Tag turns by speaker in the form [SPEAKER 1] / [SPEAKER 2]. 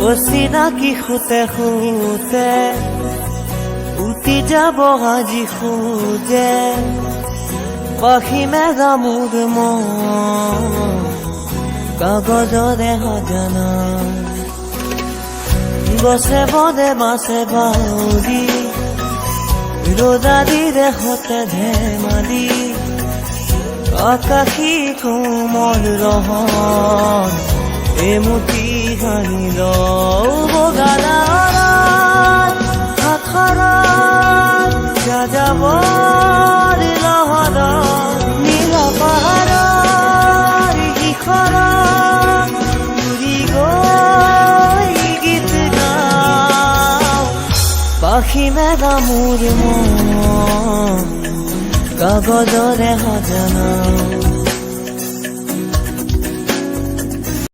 [SPEAKER 1] অচিনাকি খুতে খুতে উঠি যাব আজি খুজে পাখি মেঘা মোৰ মন কাগজৰে সজানা গছে বনে মাছে বাউৰি ৰ'দাদি দেশতে ধেমালি আকাশী কোমল ৰহন এমুঠি হানি লওঁ বগালাত আখৰাত যাযাবৰ লহৰত নীলা পাহাৰৰ শিখৰত উৰি গৈ গীত গাওঁ পাখি মেঘা মোৰ মন কাগজৰে সজানা